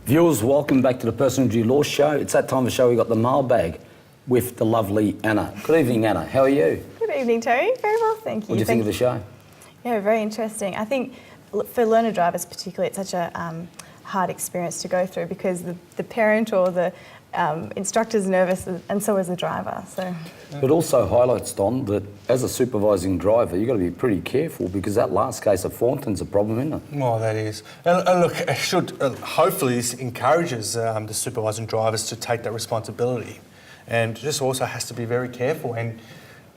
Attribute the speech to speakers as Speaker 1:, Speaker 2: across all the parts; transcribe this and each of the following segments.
Speaker 1: Viewers, welcome back to the Personal Injury Law Show. It's that time of the show we got the mailbag with the lovely Anna. Good evening, Anna. How are you?
Speaker 2: Good evening, Tony. Very well, thank you.
Speaker 1: What do you think of the show?
Speaker 2: Yeah, very interesting. I think for learner drivers particularly, it's such a hard experience to go through because the parent or the instructor's nervous and so is the driver. So.
Speaker 1: It also highlights, Don, that as a supervising driver, you've got to be pretty careful because that last case of Thornton's a problem, isn't it?
Speaker 3: Well, that is. And look, it should, hopefully this encourages the supervising drivers to take that responsibility and just also has to be very careful and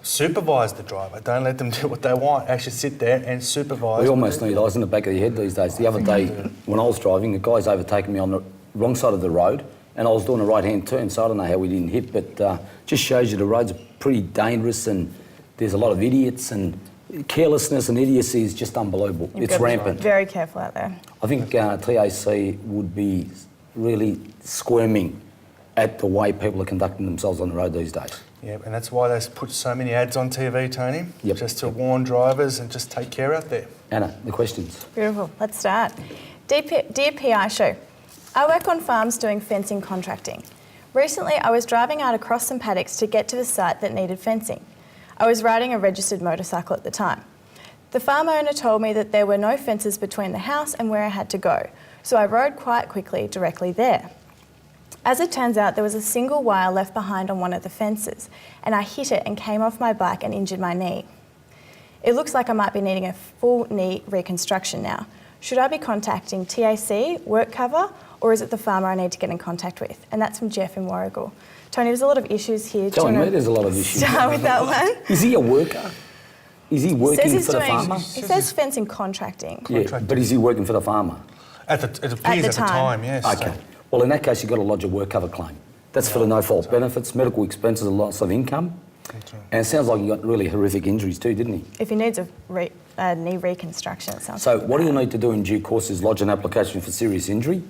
Speaker 3: supervise the driver. Don't let them do what they want. Actually sit there and supervise.
Speaker 1: We almost need eyes in the back of your head these days. The other day, when I was driving, the guy's overtaken me on the wrong side of the road and I was doing a right-hand turn, so I don't know how we didn't hit, but just shows you the roads are pretty dangerous and there's a lot of idiots and carelessness and idiocy is just unbelievable. It's rampant.
Speaker 2: Very careful out there.
Speaker 1: I think TAC would be really squirming at the way people are conducting themselves on the road these days.
Speaker 3: Yeah, and that's why they put so many ads on TV, Tony,
Speaker 1: Yep.
Speaker 3: just to warn drivers and just take care out there.
Speaker 1: Anna, the questions.
Speaker 2: Beautiful. Let's start. Dear PI Show, I work on farms doing fencing contracting. Recently, I was driving out across some paddocks to get to the site that needed fencing. I was riding a registered motorcycle at the time. The farm owner told me that there were no fences between the house and where I had to go, so I rode quite quickly directly there. As it turns out, there was a single wire left behind on one of the fences, and I hit it and came off my bike and injured my knee. It looks like I might be needing a full knee reconstruction now. Should I be contacting TAC, work cover, or is it the farmer I need to get in contact with? And that's from Jeff in Warragul. Tony, there's a lot of issues here.
Speaker 1: Telling me there's a lot of issues.
Speaker 2: Start with that one.
Speaker 1: Is he a worker? Is he working for the farmer?
Speaker 2: It says fencing contracting.
Speaker 1: Yeah, but is he working for the farmer?
Speaker 3: It appears at the time, yes.
Speaker 1: Okay. Well, in that case, you've got to lodge a work cover claim. That's for the no-fault benefits, medical expenses and loss of income. And it sounds like he got really horrific injuries too, didn't he?
Speaker 2: If he needs a knee reconstruction, it sounds
Speaker 1: So
Speaker 2: like
Speaker 1: what do you need to do in due course is lodge an application for serious injury.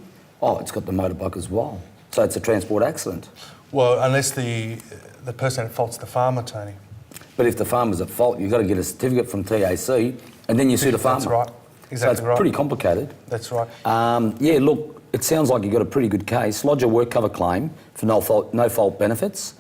Speaker 1: Oh, it's got the motorbike as well. So it's a transport accident.
Speaker 3: Well, unless the person at fault's the farmer, Tony.
Speaker 1: But if the farmer's at fault, you've got to get a certificate from TAC and then you sue the farmer.
Speaker 3: That's right. Exactly
Speaker 1: so it's
Speaker 3: right.
Speaker 1: pretty complicated.
Speaker 3: That's right.
Speaker 1: Yeah, look, it sounds like you've got a pretty good case. Lodge a work cover claim for no fault benefits.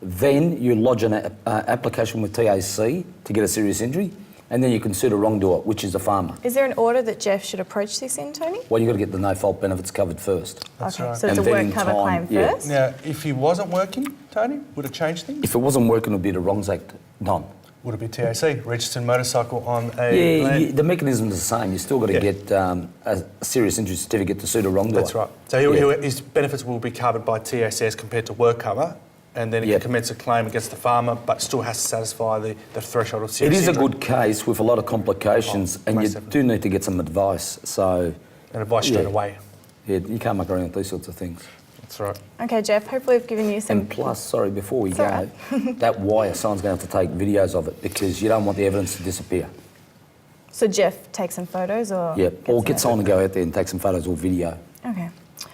Speaker 1: Then you lodge an application with TAC to get a serious injury, and then you can sue the wrongdoer, which is the farmer.
Speaker 2: Is there an order that Jeff should approach this in, Tony?
Speaker 1: Well, you've got to get the no fault benefits covered first.
Speaker 3: That's
Speaker 2: okay,
Speaker 3: right.
Speaker 2: so it's
Speaker 1: And
Speaker 2: a
Speaker 1: then
Speaker 2: work cover
Speaker 1: time,
Speaker 2: claim
Speaker 1: yeah.
Speaker 2: first?
Speaker 3: Now, if he wasn't working, Tony, would it change things?
Speaker 1: If it wasn't working, it would be the Wrongs Act done.
Speaker 3: Would it be TAC, registered motorcycle on a land?
Speaker 1: The mechanism is the same. You've still got to get a serious injury certificate to sue the wrongdoer.
Speaker 3: That's right. So his benefits will be covered by TAC as compared to work cover, and then he can commence a claim against the farmer, but still has to satisfy the threshold of serious
Speaker 1: It is
Speaker 3: injury.
Speaker 1: a good case with a lot of complications, and you do need to get some advice. So,
Speaker 3: And advice straight away.
Speaker 1: Yeah, you can't muck around with these sorts of things.
Speaker 3: That's right.
Speaker 2: Okay, Jeff, hopefully we've given you some...
Speaker 1: And plus, sorry, before we go,
Speaker 2: right.
Speaker 1: that wire, someone's going to have to take videos of it because you don't want the evidence to disappear.
Speaker 2: So Jeff, take some photos or...
Speaker 1: Yeah, or get someone to go out there and take some photos or video.
Speaker 2: Okay.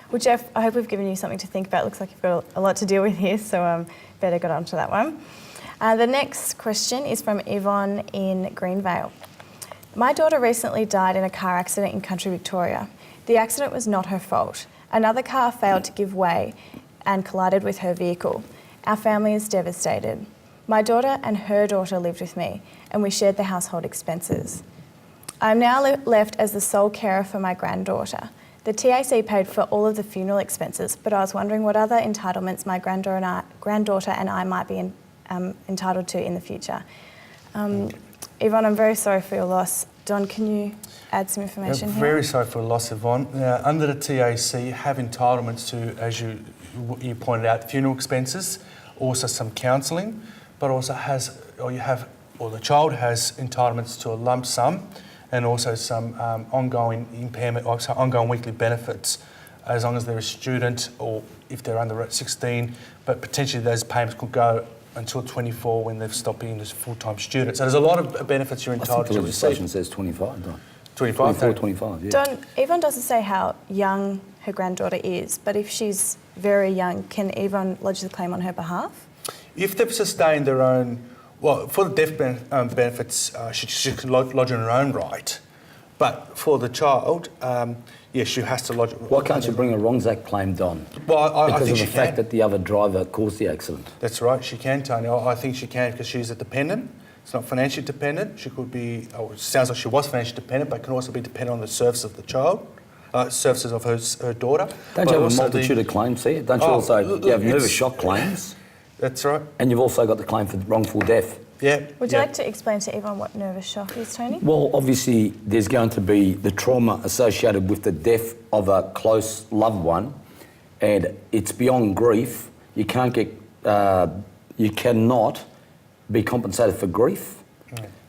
Speaker 2: Well, Jeff, I hope we've given you something to think about. Looks like you've got a lot to deal with here, so better get on to that one. The next question is from Yvonne in Greenvale. My daughter recently died in a car accident in country Victoria. The accident was not her fault. Another car failed to give way and collided with her vehicle. Our family is devastated. My daughter and her daughter lived with me, and we shared the household expenses. I am now left as the sole carer for my granddaughter. The TAC paid for all of the funeral expenses, but I was wondering what other entitlements my granddaughter and I might be entitled to in the future. Yvonne, I'm very sorry for your loss. Don, can you add some information here?
Speaker 3: Very sorry for the loss, Yvonne. Now, under the TAC, you have entitlements to, as you pointed out, funeral expenses, also some counselling, but also the child has entitlements to a lump sum and also some ongoing impairment, or ongoing weekly benefits, as long as they're a student or if they're under 16, but potentially those payments could go until 24 when they've stopped being a full-time student. So there's a lot of benefits you're entitled to
Speaker 1: the
Speaker 3: receive.
Speaker 1: legislation says 25, Don.
Speaker 3: 25?
Speaker 1: 24, 25, yeah.
Speaker 2: Don, Yvonne doesn't say how young her granddaughter is, but if she's very young, can Yvonne lodge the claim on her behalf?
Speaker 3: If they've sustained their own, well, for the death benefits, she can lodge in her own right. But for the child, Yes, she has to lodge.
Speaker 1: Why can't you bring a Wrongs Act claim, Don?
Speaker 3: Well, I
Speaker 1: Because
Speaker 3: think
Speaker 1: of
Speaker 3: she
Speaker 1: the fact
Speaker 3: can.
Speaker 1: that the other driver caused the accident.
Speaker 3: That's right, she can, Tony. I think she can because she's a dependent. It's not financially dependent. She could be, it sounds like she was financially dependent, but can also be dependent on the services of the child, services of her daughter.
Speaker 1: Don't
Speaker 3: But
Speaker 1: you have a
Speaker 3: also
Speaker 1: multitude of claims here? Don't you
Speaker 3: Oh,
Speaker 1: also
Speaker 3: look,
Speaker 1: you have
Speaker 3: it's-
Speaker 1: nervous shock claims,
Speaker 3: That's right.
Speaker 1: and you've also got the claim for wrongful death.
Speaker 3: Yeah.
Speaker 2: Would you
Speaker 3: yeah.
Speaker 2: like to explain to Yvonne what nervous shock is, Tony?
Speaker 1: Well, obviously, there's going to be the trauma associated with the death of a close loved one, and it's beyond grief. You can't get, you cannot be compensated for grief.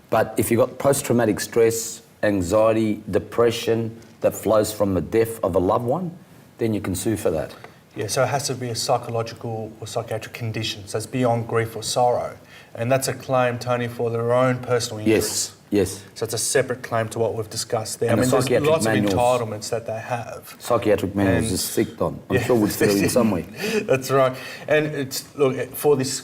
Speaker 1: But if you've got post-traumatic stress, anxiety, depression that flows from the death of a loved one, then you can sue for that.
Speaker 3: Yeah, so it has to be a psychological or psychiatric condition, so it's beyond grief or sorrow. And that's a claim, Tony, for their own personal injuries.
Speaker 1: Yes.
Speaker 3: So it's a separate claim to what we've discussed there.
Speaker 1: And
Speaker 3: I
Speaker 1: the
Speaker 3: mean, there's
Speaker 1: psychiatric
Speaker 3: lots
Speaker 1: manuals.
Speaker 3: of entitlements that they have.
Speaker 1: Psychiatric manuals
Speaker 3: And-
Speaker 1: is sick, Don. I'm
Speaker 3: Yeah.
Speaker 1: sure we'd fit it in somewhere.
Speaker 3: That's right. And it's look for this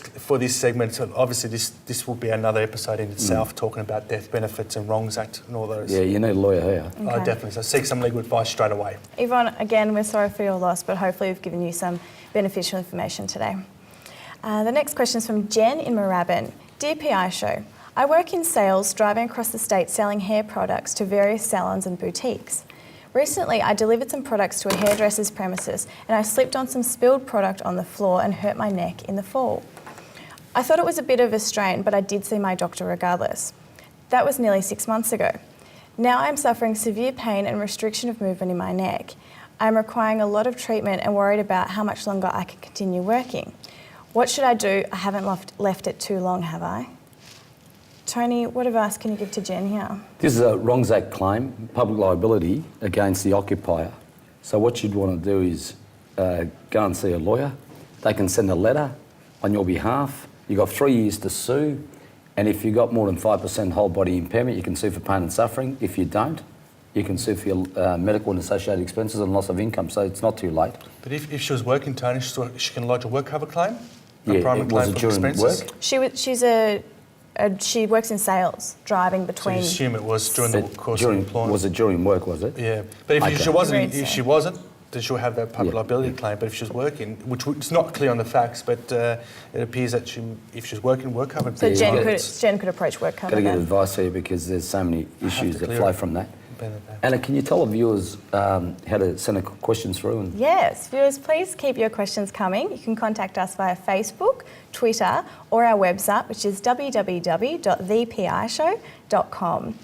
Speaker 3: segment. So obviously, this will be another episode in itself, talking about death benefits and Wrongs Act and all those.
Speaker 1: Yeah, you need a lawyer here.
Speaker 2: Okay.
Speaker 3: Definitely. So seek some legal advice straight away.
Speaker 2: Yvonne, again, we're sorry for your loss, but hopefully we've given you some beneficial information today. The next question is from Jen in Moorabbin. Dear PI Show, I work in sales, driving across the state selling hair products to various salons and boutiques. Recently, I delivered some products to a hairdresser's premises and I slipped on some spilled product on the floor and hurt my neck in the fall. I thought it was a bit of a strain, but I did see my doctor regardless. That was nearly 6 months ago. Now I'm suffering severe pain and restriction of movement in my neck. I'm requiring a lot of treatment and worried about how much longer I can continue working. What should I do? I haven't left it too long, have I? Tony, what advice can you give to Jen here?
Speaker 1: This is a Wrongs Act claim, public liability against the occupier. So what you'd want to do is go and see a lawyer. They can send a letter on your behalf. You've got 3 years to sue. And if you've got more than 5% whole body impairment, you can sue for pain and suffering. If you don't, you can sue for your medical and associated expenses and loss of income. So it's not too late.
Speaker 3: But if she was working, Tony, she can lodge a work cover claim.
Speaker 1: Yeah,
Speaker 3: primary
Speaker 1: it was
Speaker 3: claim
Speaker 1: it
Speaker 3: for
Speaker 1: during
Speaker 3: expenses.
Speaker 1: work?
Speaker 2: She works in sales, driving
Speaker 3: So
Speaker 2: between.
Speaker 3: you assume it was during the course
Speaker 1: During,
Speaker 3: of employment.
Speaker 1: was it during work, was it?
Speaker 3: Yeah, but if
Speaker 1: Okay.
Speaker 3: she wasn't,
Speaker 2: Agreed,
Speaker 3: if
Speaker 2: so.
Speaker 3: she wasn't, then she'll have that public
Speaker 1: Yeah.
Speaker 3: liability claim. But if she's working, which it's not clear on the facts, but it appears that if she's working, work cover.
Speaker 2: So Jen
Speaker 3: benefits.
Speaker 2: could approach work cover
Speaker 1: Got to get
Speaker 2: then.
Speaker 1: advice here because there's so many issues
Speaker 3: to
Speaker 1: that
Speaker 3: clear
Speaker 1: flow
Speaker 3: it.
Speaker 1: from that.
Speaker 3: Benefit.
Speaker 1: Anna, can you tell the viewers how to send the questions through? And
Speaker 2: Yes, viewers, please keep your questions coming. You can contact us via Facebook, Twitter, or our website, which is www.thepishow.com.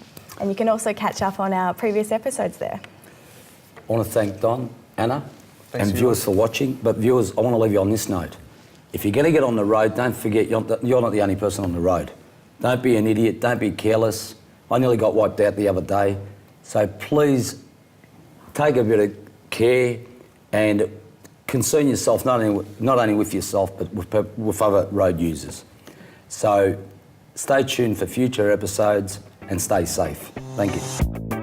Speaker 2: And you can also catch up on our previous episodes there.
Speaker 1: I want to thank Don, Anna,
Speaker 3: Thanks
Speaker 1: and
Speaker 3: for
Speaker 1: viewers for watching. But viewers, I want to leave you on this note. If you're going to get on the road, don't forget you're not the only person on the road. Don't be an idiot. Don't be careless. I nearly got wiped out the other day. So please take a bit of care and concern yourself not only with yourself but with other road users. So stay tuned for future episodes and stay safe. Thank you.